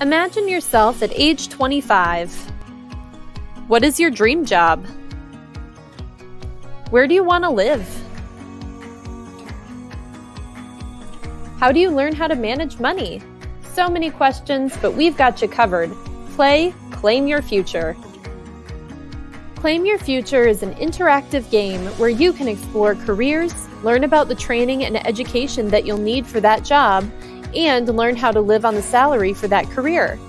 Imagine yourself at age 25. What is your dream job? Where do you want to live? How do you learn how to manage money? So many questions, but we've got you covered. Play Claim Your Future. Claim Your Future is an interactive game where you can explore careers, learn about the training and education that you'll need for that job, and learn how to live on the salary for that career.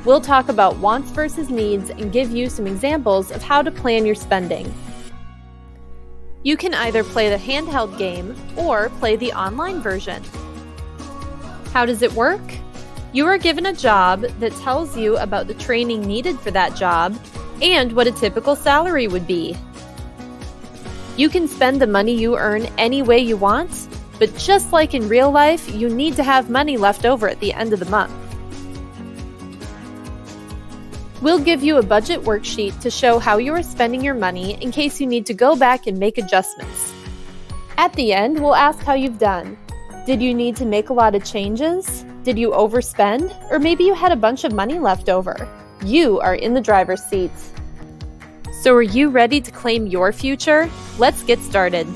We'll talk about wants versus needs and give you some examples of how to plan your spending. You can either play the handheld game or play the online version. How does it work? You are given a job that tells you about the training needed for that job and what a typical salary would be. You can spend the money you earn any way you want, but just like in real life, you need to have money left over at the end of the month. We'll give you a budget worksheet to show how you are spending your money in case you need to go back and make adjustments. At the end, we'll ask how you've done. Did you need to make a lot of changes? Did you overspend? Or maybe you had a bunch of money left over. You are in the driver's seat. So are you ready to claim your future? Let's get started.